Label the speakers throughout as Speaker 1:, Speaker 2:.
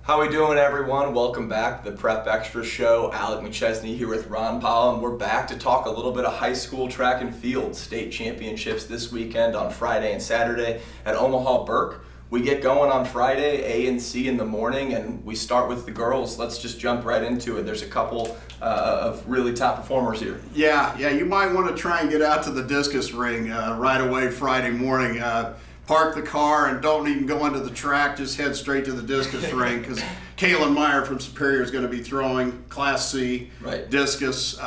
Speaker 1: How we doing, everyone? Welcome back to the Prep Extra Show. Alec-McChesney here with Ron-Powell, and we're back to talk a little bit of high school track and field. State championships this weekend on Friday and Saturday at Omaha Burke. We get going on Friday, A and C in the morning, and we start with the girls. Let's just jump right into it. There's a couple of really top performers here.
Speaker 2: Yeah, you might want to try and get out to the discus ring right away Friday morning. Park the car and don't even go into the track, just head straight to the discus ring because Kalynn-Meyer from Superior is going to be throwing Class C discus.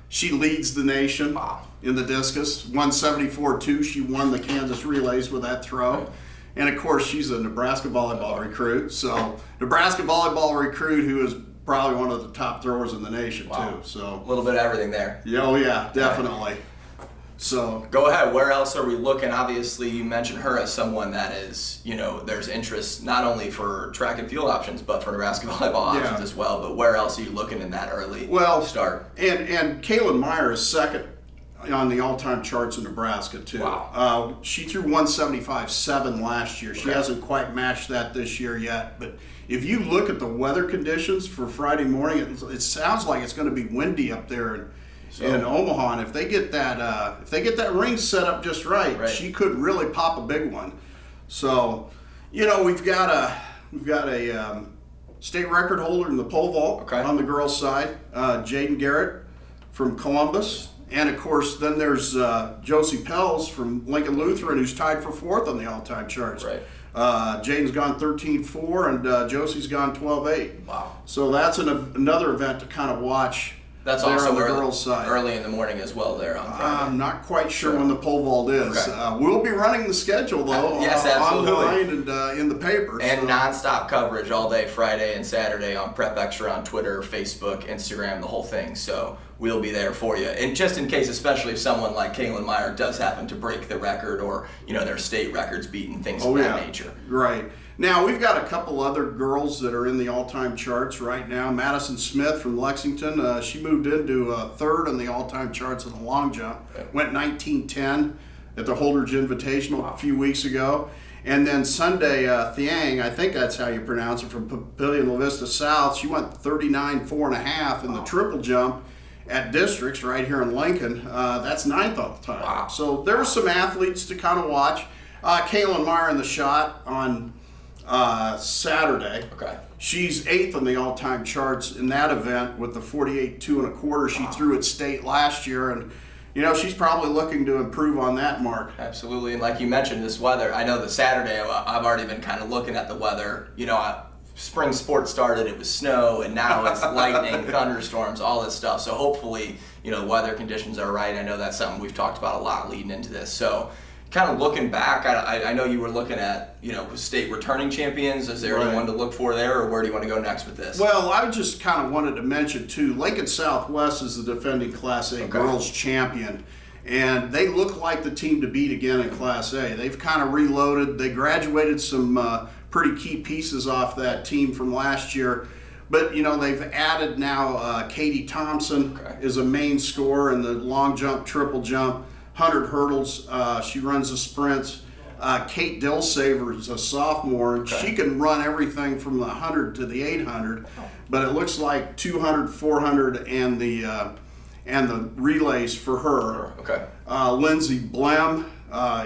Speaker 2: She leads the nation in the discus. 174.2, she won the Kansas relays with that throw. And of course, she's a Nebraska volleyball recruit. So, Nebraska volleyball recruit who is probably one of the top throwers in the nation too. So,
Speaker 1: a little bit of everything there.
Speaker 2: Yeah, definitely. So
Speaker 1: go ahead. Where else are we looking? Obviously, you mentioned her as someone that is, there's interest not only for track and field options, but for Nebraska volleyball options as well. But where else are you looking in that early start?
Speaker 2: And Kalynn-Meyer is second on the all-time charts in Nebraska too.
Speaker 1: Wow.
Speaker 2: She threw 175.7 last year. She hasn't quite matched that this year yet. But if you look at the weather conditions for Friday morning, it sounds like it's going to be windy up there in Omaha, and if they get that ring set up just right, she could really pop a big one. So, we've got a state record holder in the pole vault on the girls' side, Jaden Garrett from Columbus, and of course then there's Josie Pels from Lincoln Lutheran, who's tied for fourth on the all-time charts. Jaden's gone 13-4, and Josie's gone 12-8.
Speaker 1: Wow! So
Speaker 2: that's another event to kind of watch.
Speaker 1: That's
Speaker 2: there
Speaker 1: also
Speaker 2: on the girls' side.
Speaker 1: Early in the morning as well there on Friday.
Speaker 2: I'm not quite sure when the pole vault is. We'll be running the schedule, though,
Speaker 1: yes, absolutely.
Speaker 2: online and in the paper.
Speaker 1: And nonstop coverage all day Friday and Saturday on Prep Extra on Twitter, Facebook, Instagram, the whole thing. So we'll be there for you. And just in case, especially if someone like Kalynn-Meyer does happen to break the record or, their state records beaten, things of that nature.
Speaker 2: Right. Now, we've got a couple other girls that are in the all-time charts right now. Madison Smith from Lexington, she moved into third on the all-time charts in the long jump. Went 19-10 at the Holdridge Invitational a few weeks ago. And then Sunday, Thiang, I think that's how you pronounce it, from Papillion La Vista South, she went 39.4.5 in the triple jump at districts right here in Lincoln. That's ninth all the time. So there's some athletes to kind of watch. Kalynn-Meyer in the shot on Saturday. She's eighth on the all-time charts in that event with the 48.2 1/4 she threw at state last year, and she's probably looking to improve on that mark.
Speaker 1: Absolutely, and like you mentioned, this weather. I know the Saturday I've already been kind of looking at the weather. Spring sports started, it was snow, and now it's lightning, thunderstorms, all this stuff. So hopefully, the weather conditions are right. I know that's something we've talked about a lot leading into this. So kind of looking back, I know you were looking at, state returning champions. Is there anyone to look for there, or where do you want to go next with this?
Speaker 2: Well, I just kind of wanted to mention, too, Lincoln Southwest is the defending Class A girls champion, and they look like the team to beat again in Class A. They've kind of reloaded. They graduated some pretty key pieces off that team from last year. But, they've added now Katie Thompson is a main scorer in the long jump, triple jump, 100 hurdles. She runs the sprints. Kate Dilsaver is a sophomore, and she can run everything from the 100 to the 800. But it looks like 200, 400, and the relays for her. Lindsay Blem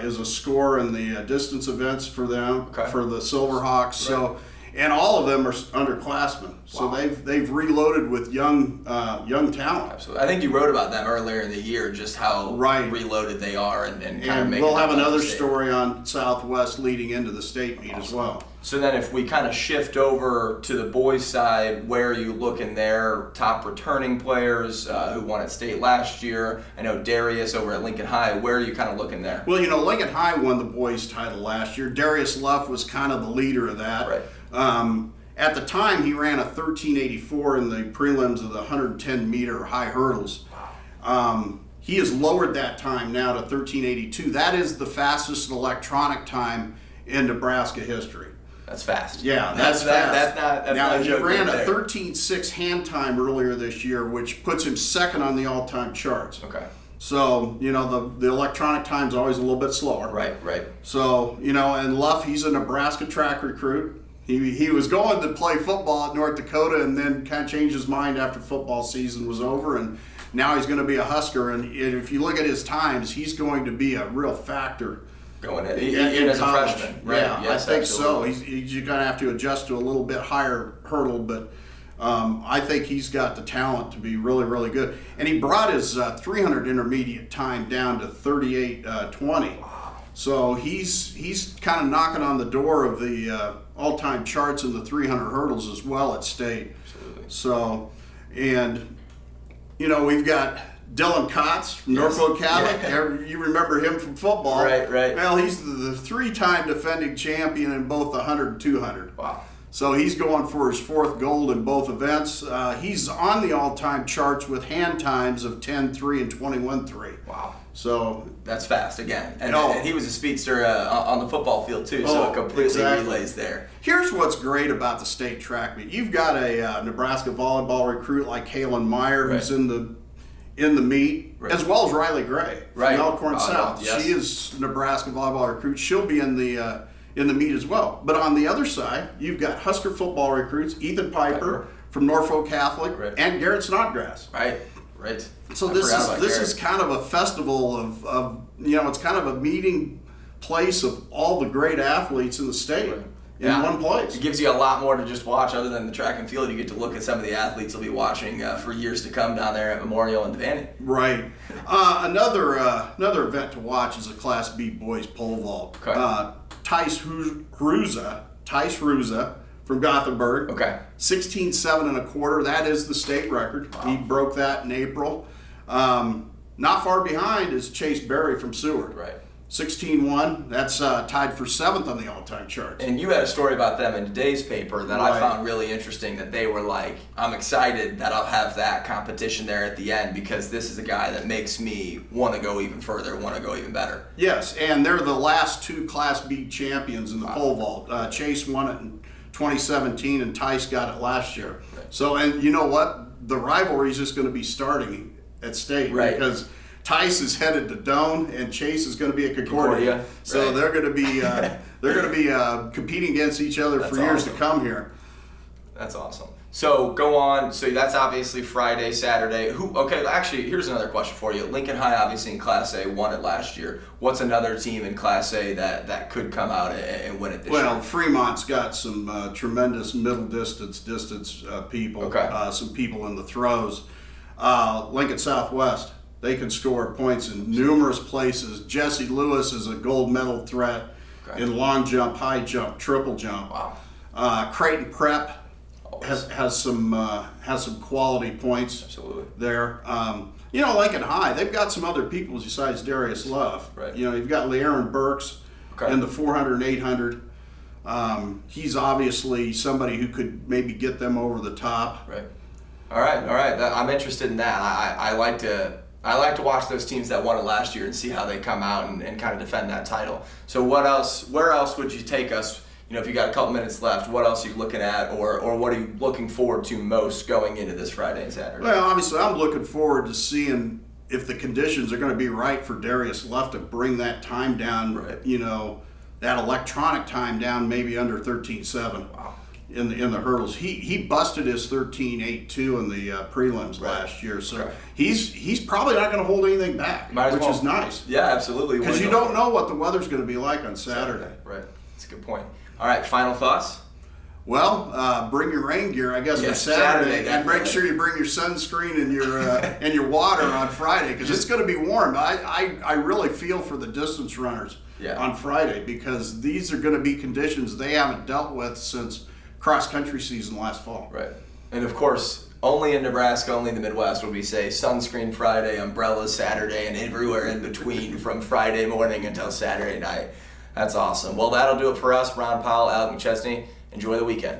Speaker 2: is a scorer in the distance events for them, for the Silverhawks. So. And all of them are underclassmen, so they've reloaded with young talent.
Speaker 1: Absolutely, I think you wrote about them earlier in the year, just how reloaded they are, and kind of making.
Speaker 2: We'll have another story on Southwest leading into the state meet as well.
Speaker 1: So then, if we kind of shift over to the boys' side, where are you looking there? Top returning players who won at state last year. I know Darius over at Lincoln High. Where are you kind of looking there?
Speaker 2: Well, Lincoln High won the boys' title last year. Darius Luff was kind of the leader of that. At the time, he ran a 13.84 in the prelims of the 110-meter high hurdles. He has lowered that time now to 13.82. That is the fastest electronic time in Nebraska history.
Speaker 1: That's fast.
Speaker 2: Yeah, that's fast.
Speaker 1: That's
Speaker 2: now,
Speaker 1: not a joke.
Speaker 2: He ran a 13.6 hand time earlier this year, which puts him second on the all-time charts. So, the electronic time's always a little bit slower.
Speaker 1: Right.
Speaker 2: So, and Luff, he's a Nebraska track recruit. He was going to play football at North Dakota and then kind of changed his mind after football season was over, and now he's going to be a Husker. And if you look at his times, he's going to be a real factor
Speaker 1: going in even as a freshman. Right?
Speaker 2: Yeah,
Speaker 1: yes,
Speaker 2: I think
Speaker 1: absolutely.
Speaker 2: so. You're going to have to adjust to a little bit higher hurdle, but I think he's got the talent to be really, really good. And he brought his 300 intermediate time down to 38:20. So he's kind of knocking on the door of the all-time charts in the 300 hurdles as well at state.
Speaker 1: Absolutely.
Speaker 2: So, and we've got Dylan Kotz from Norfolk Catholic.
Speaker 1: Yeah.
Speaker 2: You remember him from football.
Speaker 1: Right.
Speaker 2: Well, he's the 3-time defending champion in both the 100 and 200.
Speaker 1: Wow.
Speaker 2: So he's going for his 4th gold in both events. He's on the all-time charts with hand times of 10.3 and 21.3.
Speaker 1: Wow.
Speaker 2: So
Speaker 1: that's fast again. And he was a speedster on the football field too, so it completely relays there.
Speaker 2: Here's what's great about the state track meet. You've got a Nebraska volleyball recruit like Kalynn-Meyer who's in the meet, as well as Riley Gray from Elkhorn South.
Speaker 1: Yes.
Speaker 2: She is Nebraska volleyball recruit. She'll be in the meet as well. But on the other side, you've got Husker football recruits, Ethan Piper from Norfolk Catholic, and Garrett Snodgrass.
Speaker 1: Right.
Speaker 2: So this is kind of a festival of it's kind of a meeting place of all the great athletes in the state in one place.
Speaker 1: It gives you a lot more to just watch other than the track and field. You get to look at some of the athletes you'll be watching for years to come down there at Memorial and Devaney.
Speaker 2: Right. Another event to watch is a Class B boys pole vault.
Speaker 1: Okay.
Speaker 2: Tice Ruza from Gothenburg.
Speaker 1: Okay.
Speaker 2: 16.7 1/4. That is the state record. Wow. He broke that in April. Not far behind is Chase Berry from Seward.
Speaker 1: Right.
Speaker 2: 16.1. That's tied for 7th on the all-time charts.
Speaker 1: And you had a story about them in today's paper that I found really interesting, that they were like, I'm excited that I'll have that competition there at the end because this is a guy that makes me want to go even further, want to go even better.
Speaker 2: Yes, and they're the last 2 Class B champions in the pole vault. Chase won it in 2017 and Tice got it last year. Right. So, and you know what? The rivalry is just going to be starting at state because Tice is headed to Doane and Chase is going to be at Concordia. So they're going to be competing against each other for years to come here.
Speaker 1: That's awesome. So go on. So that's obviously Friday, Saturday. Actually, here's another question for you. Lincoln High, obviously in Class A, won it last year. What's another team in Class A that could come out and win it this year?
Speaker 2: Well, Fremont's got some tremendous middle distance people.
Speaker 1: Okay.
Speaker 2: Some people in the throws. Lincoln Southwest, they can score points in numerous places. Jesse Lewis is a gold medal threat in long jump, high jump, triple jump.
Speaker 1: Wow.
Speaker 2: Creighton Prep has some quality points.
Speaker 1: Absolutely.
Speaker 2: There. Lincoln High, they've got some other people besides Darius Love.
Speaker 1: Right.
Speaker 2: You've got Le'Aaron Burks in the 400 and 800. He's obviously somebody who could maybe get them over the top.
Speaker 1: Right. All right. I'm interested in that. I like to watch those teams that won it last year and see how they come out and kind of defend that title. So where else would you take us? If you got a couple minutes left, what else are you looking at, or what are you looking forward to most going into this Friday and Saturday?
Speaker 2: Well, obviously, I'm looking forward to seeing if the conditions are going to be right for Darius Love to bring that time down. Right. That electronic time down, maybe under 13.7. Wow. In the hurdles. He busted his 13.82 in the prelims last year, so he's probably not going to hold anything back, which is nice.
Speaker 1: Yeah, absolutely.
Speaker 2: Because you don't know what the weather's going to be like on Saturday.
Speaker 1: Right. That's a good point. All right, final thoughts?
Speaker 2: Well, bring your rain gear, I guess, for Saturday, and make sure you bring your sunscreen and your water on Friday, because it's going to be warm. I really feel for the distance runners on Friday, because these are going to be conditions they haven't dealt with since cross-country season last fall.
Speaker 1: Right. And of course, only in Nebraska, only in the Midwest would we say sunscreen Friday, umbrellas Saturday, and everywhere in between from Friday morning until Saturday night. That's awesome. Well, that'll do it for us. Ron Powell, Alec-McChesney. Enjoy the weekend.